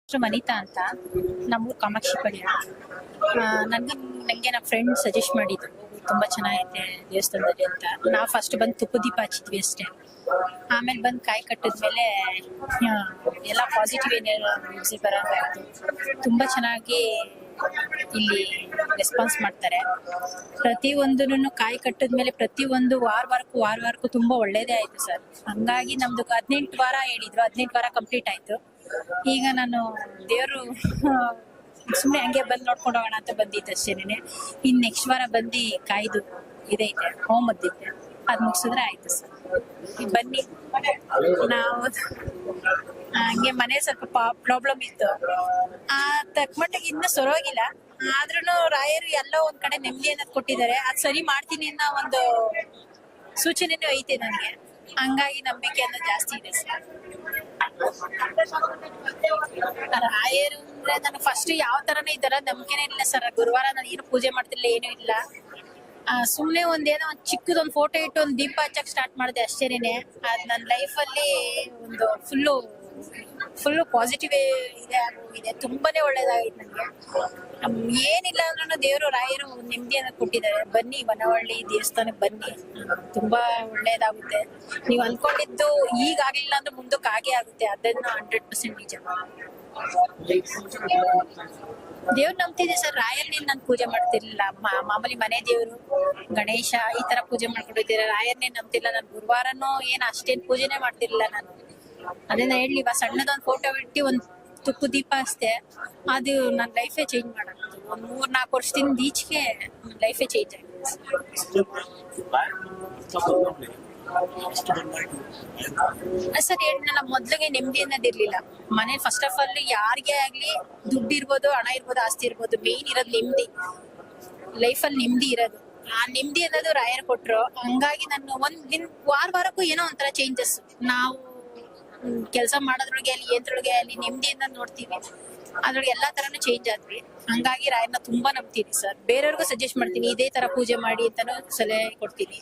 ಹೆಸರು ವನಿತಾ ಅಂತ. ನಮ್ಮೂರು ಕಾಮಾಕ್ಷಿ ಪಳ್ಯ. ನಂಗೆ ನಮ್ಮ ಫ್ರೆಂಡ್ ಸಜೆಸ್ಟ್ ಮಾಡಿದ್ರು, ತುಂಬಾ ಚೆನ್ನಾಗೈತೆ ದೇವಸ್ಥಾನದಲ್ಲಿ ಅಂತ. ನಾವು ಫಸ್ಟ್ ಬಂದು ತುಪ್ಪ ದೀಪ ಹಚ್ಚಿದ್ವಿ ಅಷ್ಟೇ. ಆಮೇಲೆ ಬಂದು ಕಾಯಿ ಕಟ್ಟಿದ್ಮೇಲೆ ಎಲ್ಲ ಪಾಸಿಟಿವ್ ಎನರ್ಜಿ ಬರೋದಾಯ್ತು. ತುಂಬಾ ಚೆನ್ನಾಗಿ ಇಲ್ಲಿ ರೆಸ್ಪಾನ್ಸ್ ಮಾಡ್ತಾರೆ. ಪ್ರತಿಯೊಂದನ್ನು ಕಾಯಿ ಕಟ್ಟಿದ್ಮೇಲೆ ಪ್ರತಿಯೊಂದು ವಾರಕ್ಕೂ ತುಂಬಾ ಒಳ್ಳೇದೇ ಆಯ್ತು ಸರ್. ಹಂಗಾಗಿ ನಮ್ದು 18 ವಾರ ಹೇಳಿದ್ರು, 18 ವಾರ ಕಂಪ್ಲೀಟ್ ಆಯ್ತು. ಈಗ ನಾನು ದೇವರು ಸುಮ್ಮನೆ ಹಂಗೆ ಬಂದು ನೋಡ್ಕೊಂಡು ಹೋಗೋಣ ಅಂತ ಬಂದಿದ್ದೆ ಅಷ್ಟೇನೆ. ಇನ್ ನೆಕ್ಸ್ಟ್ ವಾರ ಬಂದು ಕಾಯ್ದು ಇದೈತೆ ಹೋಮದ್ದಿದೆ, ಅದ್ ಮುಗಿಸಿದ್ರೆ ಆಯ್ತು ಸರ್. ಬನ್ನಿ. ನಾವು ಹಂಗೆ ಮನೆ ಸ್ವಲ್ಪ ಪ್ರಾಬ್ಲಮ್ ಇತ್ತು, ಆ ತಕ್ಕಮಟ್ಟಿಗೆ ಇನ್ನೂ ಸೊರೋಗಿಲ್ಲ. ಆದ್ರೂ ರಾಯರು ಎಲ್ಲೋ ಒಂದ್ ಕಡೆ ನೆಮ್ಮದಿ ಅನ್ನೋದು ಕೊಟ್ಟಿದ್ದಾರೆ. ಅದ್ ಸರಿ ಮಾಡ್ತೀನಿ ಅನ್ನೋ ಒಂದು ಸೂಚನೆನೂ ಐತೆ ನನಗೆ. ಹಂಗಾಗಿ ನಂಬಿಕೆ ಅನ್ನೋದು ಜಾಸ್ತಿ ಇದೆ ಸರ್. ರಾಯರು ಅಂದ್ರೆ ನಾನು ಫಸ್ಟ್ ಯಾವ ತರನೇ ಈ ತರ ನಂಬಿಕೆನೇ ಇಲ್ಲ ಸರ್. ಗುರುವಾರ ನಾನು ಏನು ಪೂಜೆ ಮಾಡ್ತಿಲ್ಲ, ಏನೂ ಇಲ್ಲ. ಸುಮ್ನೆ ಒಂದೇನೋ ಚಿಕ್ಕದೊಂದು ಫೋಟೋ ಇಟ್ಟು ಒಂದು ದೀಪ ಹಚ್ಚಕ್ ಸ್ಟಾರ್ಟ್ ಮಾಡಿದೆ ಅಷ್ಟೇನೆ. ಅದ್ ನನ್ನ ಲೈಫಲ್ಲಿ ಒಂದು ಫುಲ್ಲು ಪಾಸಿಟಿವ್ ಇದೆ. ತುಂಬಾನೇ ಒಳ್ಳೇದಾಗಿದೆ ನನಗೆ. ಏನಿಲ್ಲ ಅಂದ್ರೂ ದೇವರು ರಾಯರು ನೆಮ್ಮದಿಯನ್ನು ಕೊಟ್ಟಿದ್ದಾರೆ. ಬನ್ನಿ, ವನವಳ್ಳಿ ದೇವಸ್ಥಾನಕ್ಕೆ ಬನ್ನಿ, ತುಂಬಾ ಒಳ್ಳೇದಾಗುತ್ತೆ. ನೀವು ಅನ್ಕೊಂಡಿದ್ದು ಈಗ ಆಗ್ಲಿಲ್ಲ ಅಂದ್ರೆ ಮುಂದಕ್ಕೆ ಆಗೇ ಆಗುತ್ತೆ. ಅದನ್ನ 100% ನಿಜ. ದೇವ್ರು ನಂಬ್ತಿದ್ದೆ ಸರ್. ರಾಯರ್ನೇನ್ ನಾನು ಪೂಜೆ ಮಾಡ್ತಿರ್ಲಿಲ್ಲ. ಮಾಮೂಲಿ ಮನೆ ದೇವ್ರು ಗಣೇಶ ಈ ತರ ಪೂಜೆ ಮಾಡ್ಕೊಂಡಿದ್ದೀರ. ರಾಯರ್ನೇನ್ ನಂಬ್ತಿಲ್ಲ ನಾನು. ಗುರುವಾರನೂ ಏನ್ ಅಷ್ಟೇನ್ ಪೂಜೆನೆ ಮಾಡ್ತಿರ್ಲಿಲ್ಲ ನಾನು. ಅದನ್ನ ಹೇಳಿ ಸಣ್ಣದೊಂದು ಫೋಟೋ ಇಟ್ಟು ಒಂದ್ ತುಪ್ಪ ದೀಪ ಅಷ್ಟೇ, ಅದು ನನ್ನ ಲೈಫೇ ಚೇಂಜ್ ಮಾಡೋದು. ಒಂದ್ 3-4 ವರ್ಷದಿಂದ ಈಚೆಗೆ ಲೈಫೇ ಚೇಂಜ್ ಆಗಿದೆ ಸರ್. ಹೇಳಿದ್ನಲ್ಲ, ಮೊದ್ಲಿಗೆ ನೆಮ್ಮದಿ ಅನ್ನೋದಿರ್ಲಿಲ್ಲ ಮನೆ. ಫಸ್ಟ್ ಆಫ್ ಆಲ್ ಯಾರಿಗೇ ಆಗ್ಲಿ ದುಡ್ಡು ಇರ್ಬೋದು, ಹಣ ಇರ್ಬೋದು, ಆಸ್ತಿ ಇರ್ಬೋದು, ಮೇನ್ ಇರೋದು ನೆಮ್ಮದಿ. ಲೈಫಲ್ಲಿ ನೆಮ್ಮದಿ ಇರೋದು, ಆ ನೆಮ್ಮದಿ ಅನ್ನೋದು ರಾಯರ್ ಕೊಟ್ರು. ಹಂಗಾಗಿ ನಾನು ವಾರಕ್ಕೂ ಏನೋ ಒಂಥರ ಚೇಂಜಸ್. ನಾವು ಕೆಲಸ ಮಾಡೋದ್ರೊಳಗೆ ಅಲ್ಲಿ ಏನ್ರೊಳಗೆ ಅಲ್ಲಿ ನೆಮ್ಮದಿಯಿಂದ ನೋಡ್ತೀವಿ, ಅದ್ರೊಳಗೆ ಎಲ್ಲಾ ತರನು ಚೇಂಜ್ ಆದ್ವಿ. ಹಂಗಾಗಿ ರಾಯರ್ನ ತುಂಬಾ ನಂಬ್ತೀನಿ ಸರ್. ಬೇರೆಯವ್ರಿಗೂ ಸಜೆಸ್ಟ್ ಮಾಡ್ತೀನಿ, ಇದೇ ತರ ಪೂಜೆ ಮಾಡಿ ಅಂತಾನು ಸಲಹೆ ಕೊಡ್ತೀನಿ.